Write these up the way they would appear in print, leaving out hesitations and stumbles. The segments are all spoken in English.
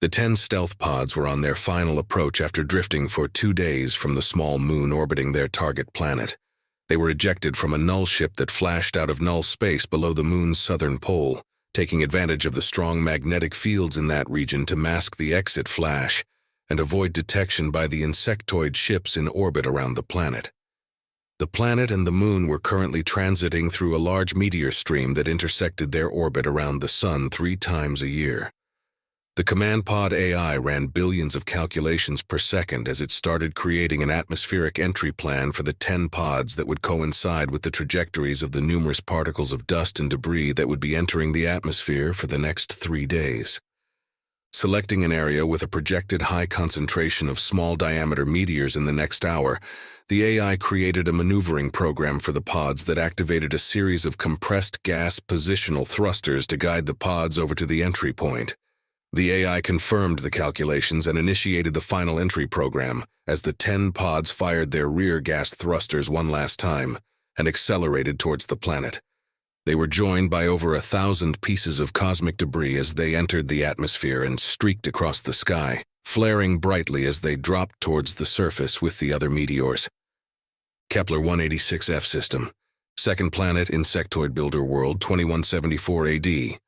The 10 stealth pods were on their final approach after drifting for 2 days from the small moon orbiting their target planet. They were ejected from a null ship that flashed out of null space below the moon's southern pole, taking advantage of the strong magnetic fields in that region to mask the exit flash and avoid detection by the insectoid ships in orbit around the planet. The planet and the moon were currently transiting through a large meteor stream that intersected their orbit around the sun 3 times a year. The command pod AI ran billions of calculations per second as it started creating an atmospheric entry plan for the 10 pods that would coincide with the trajectories of the numerous particles of dust and debris that would be entering the atmosphere for the next 3 days. Selecting an area with a projected high concentration of small-diameter meteors in the next hour, the AI created a maneuvering program for the pods that activated a series of compressed gas positional thrusters to guide the pods over to the entry point. The AI confirmed the calculations and initiated the final entry program as the 10 pods fired their rear gas thrusters one last time and accelerated towards the planet. They were joined by over 1,000 pieces of cosmic debris as they entered the atmosphere and streaked across the sky, flaring brightly as they dropped towards the surface with the other meteors. Kepler 186f System, Second Planet Insectoid Builder World 2174 AD,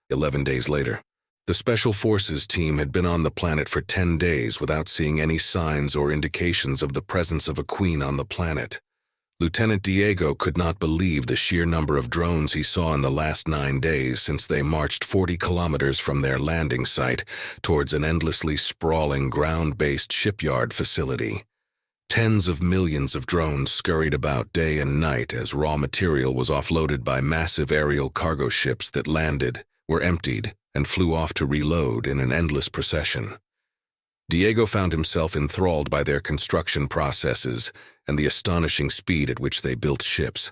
11 days later. The Special Forces team had been on the planet for 10 days without seeing any signs or indications of the presence of a queen on the planet. Lieutenant Diego could not believe the sheer number of drones he saw in the last 9 days since they marched 40 kilometers from their landing site towards an endlessly sprawling ground-based shipyard facility. Tens of millions of drones scurried about day and night as raw material was offloaded by massive aerial cargo ships that landed, were emptied, and flew off to reload in an endless procession. Diego found himself enthralled by their construction processes and the astonishing speed at which they built ships.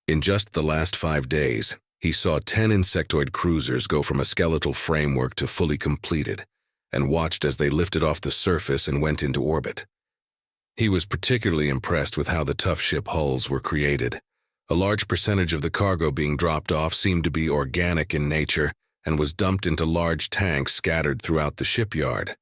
In just the last 5 days, he saw 10 insectoid cruisers go from a skeletal framework to fully completed, and watched as they lifted off the surface and went into orbit. He was particularly impressed with how the tough ship hulls were created. A large percentage of the cargo being dropped off seemed to be organic in nature and was dumped into large tanks scattered throughout the shipyard.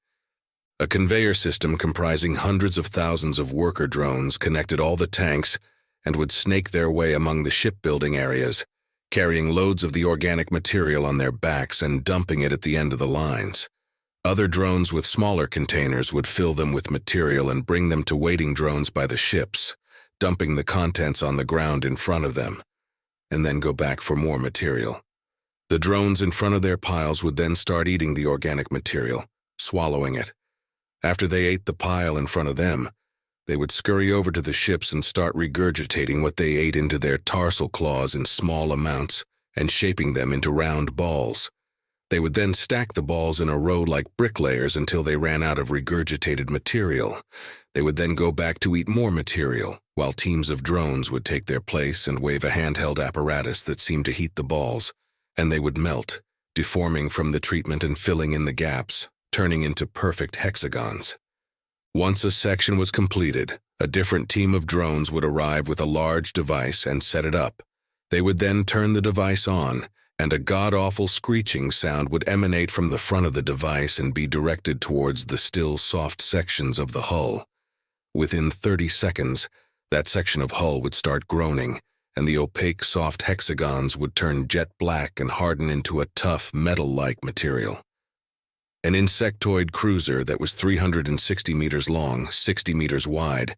A conveyor system comprising hundreds of thousands of worker drones connected all the tanks and would snake their way among the shipbuilding areas, carrying loads of the organic material on their backs and dumping it at the end of the lines. Other drones with smaller containers would fill them with material and bring them to waiting drones by the ships, dumping the contents on the ground in front of them, and then go back for more material. The drones in front of their piles would then start eating the organic material, swallowing it. After they ate the pile in front of them, they would scurry over to the ships and start regurgitating what they ate into their tarsal claws in small amounts and shaping them into round balls. They would then stack the balls in a row like bricklayers until they ran out of regurgitated material. They would then go back to eat more material, while teams of drones would take their place and wave a handheld apparatus that seemed to heat the balls, and they would melt, deforming from the treatment and filling in the gaps, turning into perfect hexagons. Once a section was completed, a different team of drones would arrive with a large device and set it up. They would then turn the device on, and a god-awful screeching sound would emanate from the front of the device and be directed towards the still soft sections of the hull. Within 30 seconds, that section of hull would start groaning, and the opaque soft hexagons would turn jet black and harden into a tough metal-like material. An insectoid cruiser that was 360 meters long, 60 meters wide,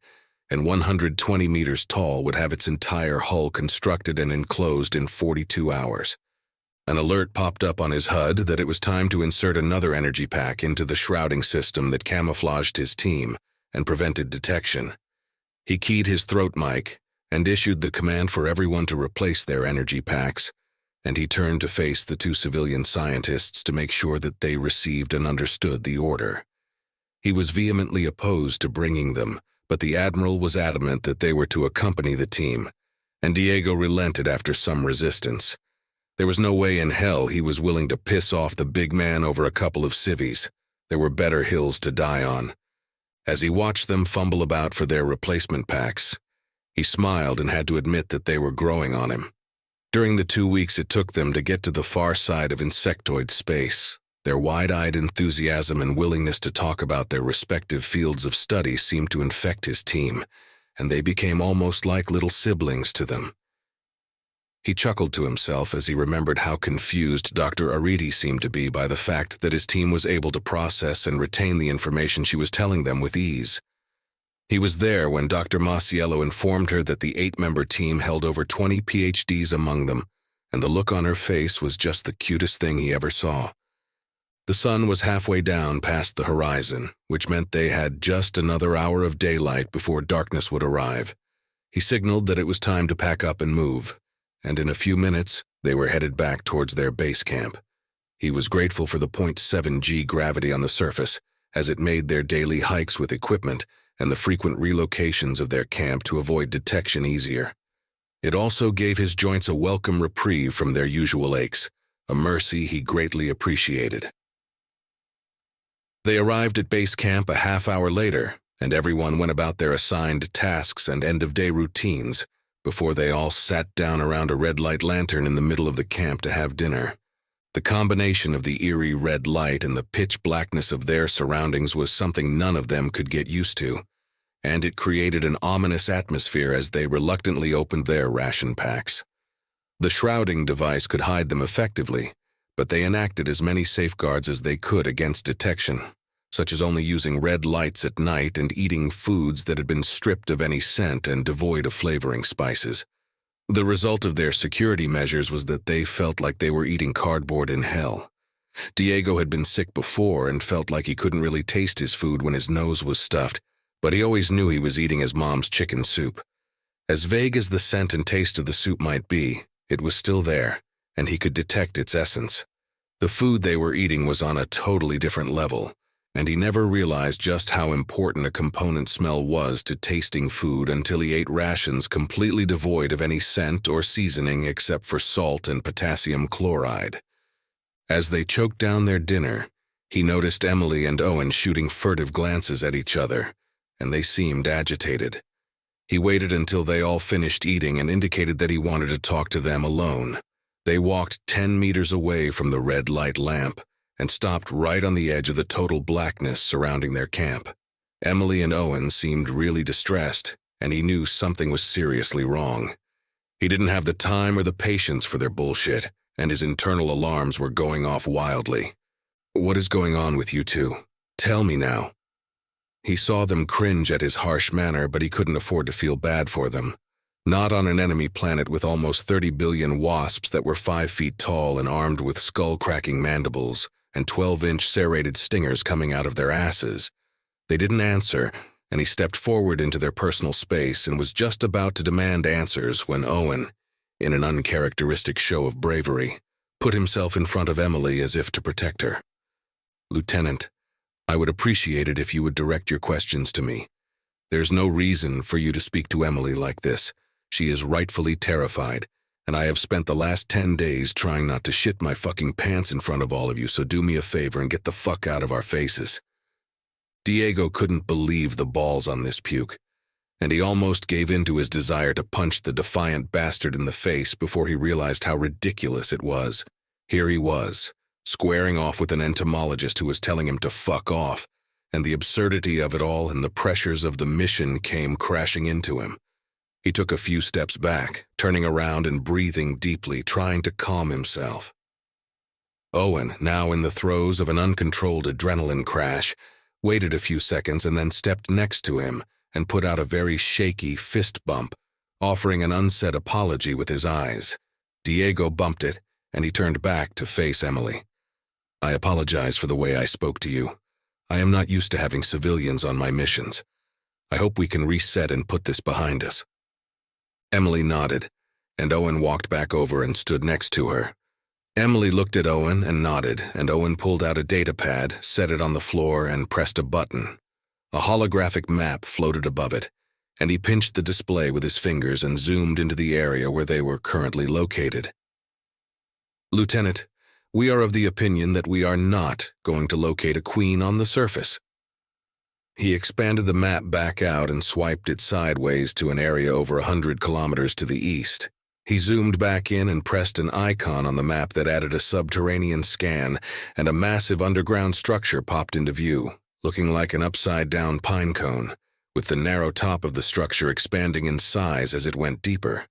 and 120 meters tall would have its entire hull constructed and enclosed in 42 hours. An alert popped up on his HUD that it was time to insert another energy pack into the shrouding system that camouflaged his team and prevented detection. He keyed his throat mic and issued the command for everyone to replace their energy packs, and he turned to face the 2 civilian scientists to make sure that they received and understood the order. He was vehemently opposed to bringing them, but the Admiral was adamant that they were to accompany the team, and Diego relented after some resistance. There was no way in hell he was willing to piss off the big man over a couple of civvies. There were better hills to die on. As he watched them fumble about for their replacement packs, he smiled and had to admit that they were growing on him. During the 2 weeks it took them to get to the far side of insectoid space, Their wide-eyed enthusiasm and willingness to talk about their respective fields of study seemed to infect his team, and they became almost like little siblings to them. He chuckled to himself as he remembered how confused Dr. Aridi seemed to be by the fact that his team was able to process and retain the information she was telling them with ease. He was there when Dr. Masiello informed her that the 8-member team held over 20 PhDs among them, and the look on her face was just the cutest thing he ever saw. The sun was halfway down past the horizon, which meant they had just another hour of daylight before darkness would arrive. He signaled that it was time to pack up and move, and in a few minutes, they were headed back towards their base camp. He was grateful for the 0.7 g gravity on the surface, as it made their daily hikes with equipment and the frequent relocations of their camp to avoid detection easier. It also gave his joints a welcome reprieve from their usual aches, a mercy he greatly appreciated. They arrived at base camp a half-hour later, and everyone went about their assigned tasks and end-of-day routines before they all sat down around a red light lantern in the middle of the camp to have dinner. The combination of the eerie red light and the pitch blackness of their surroundings was something none of them could get used to, and it created an ominous atmosphere as they reluctantly opened their ration packs. The shrouding device could hide them effectively, but they enacted as many safeguards as they could against detection, such as only using red lights at night and eating foods that had been stripped of any scent and devoid of flavoring spices. The result of their security measures was that they felt like they were eating cardboard in hell. Diego had been sick before and felt like he couldn't really taste his food when his nose was stuffed, but he always knew he was eating his mom's chicken soup. As vague as the scent and taste of the soup might be, it was still there, and he could detect its essence. The food they were eating was on a totally different level, and he never realized just how important a component smell was to tasting food until he ate rations completely devoid of any scent or seasoning except for salt and potassium chloride. As they choked down their dinner, he noticed Emily and Owen shooting furtive glances at each other, and they seemed agitated. He waited until they all finished eating and indicated that he wanted to talk to them alone. They walked 10 meters away from the red light lamp and stopped right on the edge of the total blackness surrounding their camp. Emily and Owen seemed really distressed, and he knew something was seriously wrong. He didn't have the time or the patience for their bullshit, and his internal alarms were going off wildly. "What is going on with you two? Tell me now." He saw them cringe at his harsh manner, but he couldn't afford to feel bad for them. Not on an enemy planet with almost 30 billion wasps that were 5 feet tall and armed with skull-cracking mandibles and 12-inch serrated stingers coming out of their asses. They didn't answer, and he stepped forward into their personal space and was just about to demand answers when Owen, in an uncharacteristic show of bravery, put himself in front of Emily as if to protect her. "Lieutenant, I would appreciate it if you would direct your questions to me. There's no reason for you to speak to Emily like this. She is rightfully terrified, and I have spent the last 10 days trying not to shit my fucking pants in front of all of you, so do me a favor and get the fuck out of our faces." Diego couldn't believe the balls on this puke, and he almost gave in to his desire to punch the defiant bastard in the face before he realized how ridiculous it was. Here he was, squaring off with an entomologist who was telling him to fuck off, and the absurdity of it all and the pressures of the mission came crashing into him. He took a few steps back, turning around and breathing deeply, trying to calm himself. Owen, now in the throes of an uncontrolled adrenaline crash, waited a few seconds and then stepped next to him and put out a very shaky fist bump, offering an unsaid apology with his eyes. Diego bumped it, and he turned back to face Emily. "I apologize for the way I spoke to you. I am not used to having civilians on my missions. I hope we can reset and put this behind us." Emily nodded, and Owen walked back over and stood next to her. Emily looked at Owen and nodded, and Owen pulled out a data pad, set it on the floor, and pressed a button. A holographic map floated above it, and he pinched the display with his fingers and zoomed into the area where they were currently located. "Lieutenant, we are of the opinion that we are not going to locate a queen on the surface." He expanded the map back out and swiped it sideways to an area over 100 kilometers to the east. He zoomed back in and pressed an icon on the map that added a subterranean scan, and a massive underground structure popped into view, looking like an upside-down pine cone, with the narrow top of the structure expanding in size as it went deeper.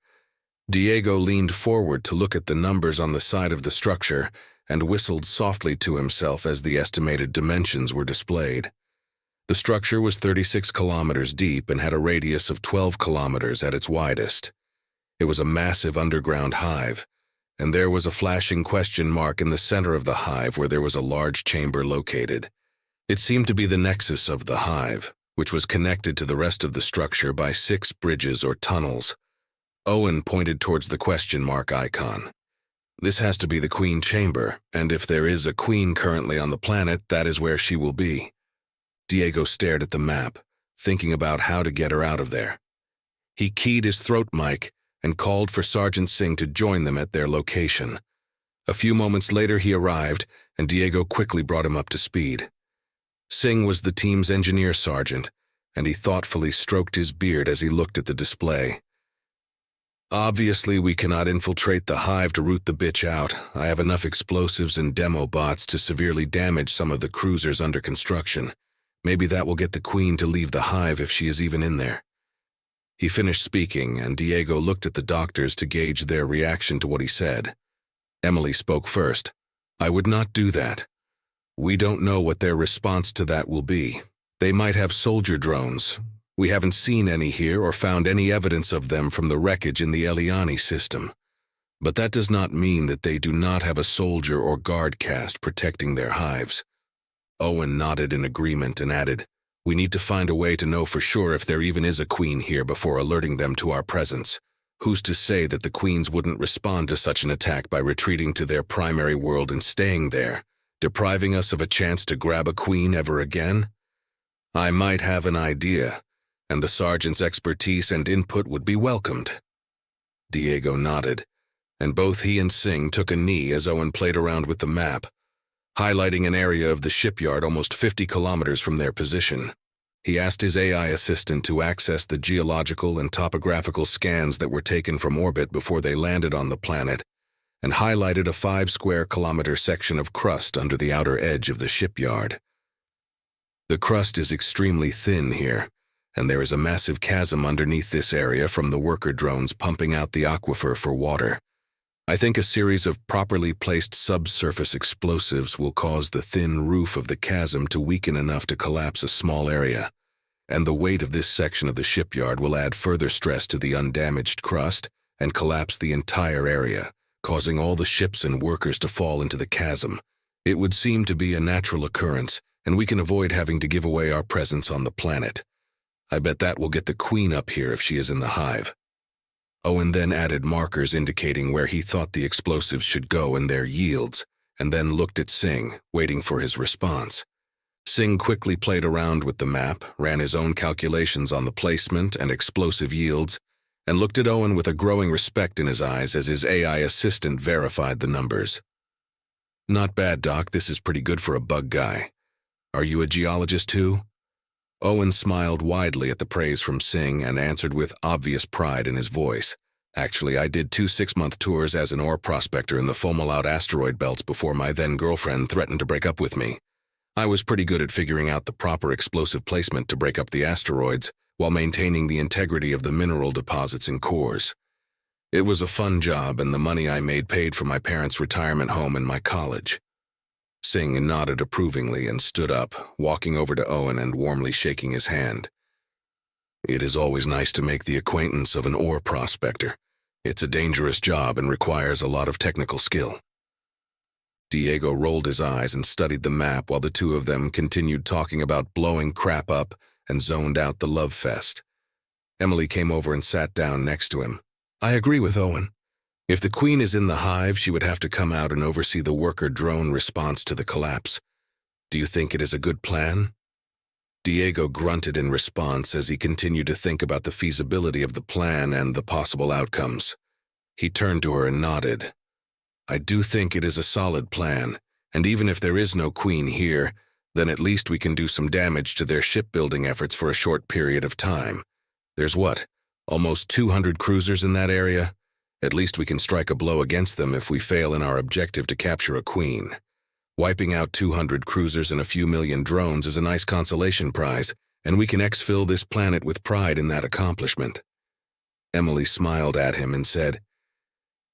Diego leaned forward to look at the numbers on the side of the structure and whistled softly to himself as the estimated dimensions were displayed. The structure was 36 kilometers deep and had a radius of 12 kilometers at its widest. It was a massive underground hive, and there was a flashing question mark in the center of the hive where there was a large chamber located. It seemed to be the nexus of the hive, which was connected to the rest of the structure by 6 bridges or tunnels. Owen pointed towards the question mark icon. This has to be the queen chamber, and if there is a queen currently on the planet, that is where she will be. Diego stared at the map, thinking about how to get her out of there. He keyed his throat mic and called for Sergeant Singh to join them at their location. A few moments later he arrived, and Diego quickly brought him up to speed. Singh was the team's engineer sergeant, and he thoughtfully stroked his beard as he looked at the display. Obviously, we cannot infiltrate the hive to root the bitch out. I have enough explosives and demo bots to severely damage some of the cruisers under construction. Maybe that will get the queen to leave the hive if she is even in there. He finished speaking, and Diego looked at the doctors to gauge their reaction to what he said. Emily spoke first. I would not do that. We don't know what their response to that will be. They might have soldier drones. We haven't seen any here or found any evidence of them from the wreckage in the Eliani system. But that does not mean that they do not have a soldier or guard caste protecting their hives. Owen nodded in agreement and added, we need to find a way to know for sure if there even is a queen here before alerting them to our presence. Who's to say that the queens wouldn't respond to such an attack by retreating to their primary world and staying there, depriving us of a chance to grab a queen ever again? I might have an idea, and the sergeant's expertise and input would be welcomed. Diego nodded, and both he and Singh took a knee as Owen played around with the map, highlighting an area of the shipyard almost 50 kilometers from their position. He asked his AI assistant to access the geological and topographical scans that were taken from orbit before they landed on the planet, and highlighted a 5 square kilometer section of crust under the outer edge of the shipyard. The crust is extremely thin here, and there is a massive chasm underneath this area from the worker drones pumping out the aquifer for water. I think a series of properly placed subsurface explosives will cause the thin roof of the chasm to weaken enough to collapse a small area, and the weight of this section of the shipyard will add further stress to the undamaged crust and collapse the entire area, causing all the ships and workers to fall into the chasm. It would seem to be a natural occurrence, and we can avoid having to give away our presence on the planet. I bet that will get the queen up here if she is in the hive. Owen then added markers indicating where he thought the explosives should go and their yields, and then looked at Singh, waiting for his response. Singh quickly played around with the map, ran his own calculations on the placement and explosive yields, and looked at Owen with a growing respect in his eyes as his AI assistant verified the numbers. Not bad, Doc. This is pretty good for a bug guy. Are you a geologist too? Owen smiled widely at the praise from Singh and answered with obvious pride in his voice. Actually, I did 2 6-month tours as an ore prospector in the Fomalhaut asteroid belts before my then-girlfriend threatened to break up with me. I was pretty good at figuring out the proper explosive placement to break up the asteroids while maintaining the integrity of the mineral deposits and cores. It was a fun job, and the money I made paid for my parents' retirement home and my college. Singh nodded approvingly and stood up, walking over to Owen and warmly shaking his hand. It is always nice to make the acquaintance of an ore prospector. It's a dangerous job and requires a lot of technical skill. Diego rolled his eyes and studied the map while the two of them continued talking about blowing crap up and zoned out the love fest. Emily came over and sat down next to him. I agree with Owen. If the queen is in the hive, she would have to come out and oversee the worker drone response to the collapse. Do you think it is a good plan? Diego grunted in response as he continued to think about the feasibility of the plan and the possible outcomes. He turned to her and nodded. I do think it is a solid plan, and even if there is no queen here, then at least we can do some damage to their shipbuilding efforts for a short period of time. There's what, almost 200 cruisers in that area? At least we can strike a blow against them if we fail in our objective to capture a queen. Wiping out 200 cruisers and a few million drones is a nice consolation prize, and we can exfil this planet with pride in that accomplishment." Emily smiled at him and said,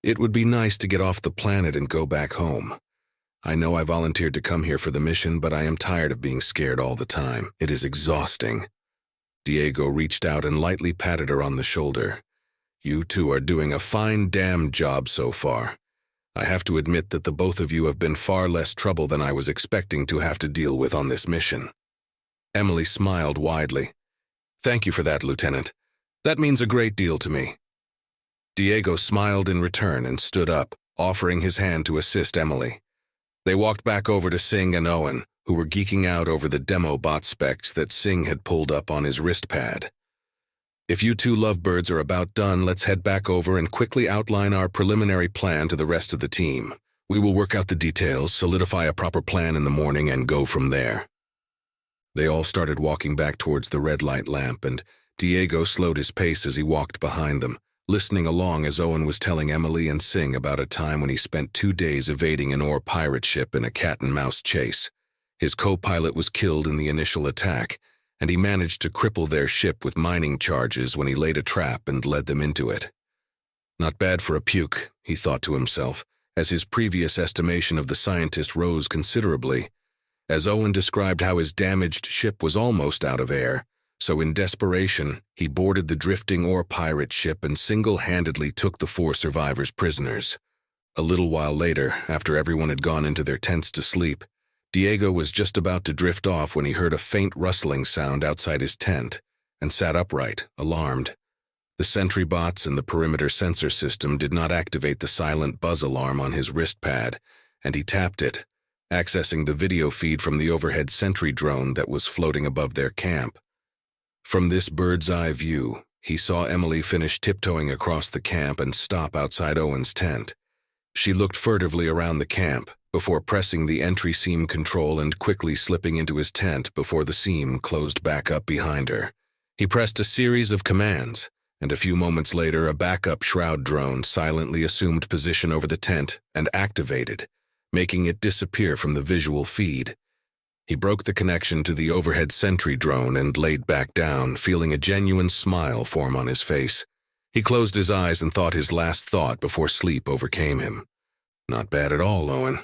"It would be nice to get off the planet and go back home. I know I volunteered to come here for the mission, but I am tired of being scared all the time. It is exhausting." Diego reached out and lightly patted her on the shoulder. "You two are doing a fine damn job so far. I have to admit that the both of you have been far less trouble than I was expecting to have to deal with on this mission." Emily smiled widely. "Thank you for that, Lieutenant. That means a great deal to me." Diego smiled in return and stood up, offering his hand to assist Emily. They walked back over to Singh and Owen, who were geeking out over the demo bot specs that Singh had pulled up on his wrist pad. "If you two lovebirds are about done, let's head back over and quickly outline our preliminary plan to the rest of the team. We will work out the details, solidify a proper plan in the morning, and go from there." They all started walking back towards the red light lamp, and Diego slowed his pace as he walked behind them, listening along as Owen was telling Emily and Singh about a time when he spent 2 days evading an ore pirate ship in a cat-and-mouse chase. His co-pilot was killed in the initial attack, and he managed to cripple their ship with mining charges when he laid a trap and led them into it. Not bad for a puke, he thought to himself, as his previous estimation of the scientist rose considerably. As Owen described how his damaged ship was almost out of air, so in desperation, he boarded the drifting ore pirate ship and single-handedly took the 4 survivors prisoners. A little while later, after everyone had gone into their tents to sleep, Diego was just about to drift off when he heard a faint rustling sound outside his tent and sat upright, alarmed. The sentry bots and the perimeter sensor system did not activate the silent buzz alarm on his wrist pad, and he tapped it, accessing the video feed from the overhead sentry drone that was floating above their camp. From this bird's-eye view, he saw Emily finish tiptoeing across the camp and stop outside Owen's tent. She looked furtively around the camp, before pressing the entry seam control and quickly slipping into his tent before the seam closed back up behind her. He pressed a series of commands, and a few moments later a backup shroud drone silently assumed position over the tent and activated, making it disappear from the visual feed. He broke the connection to the overhead sentry drone and laid back down, feeling a genuine smile form on his face. He closed his eyes and thought his last thought before sleep overcame him. "Not bad at all, Owen.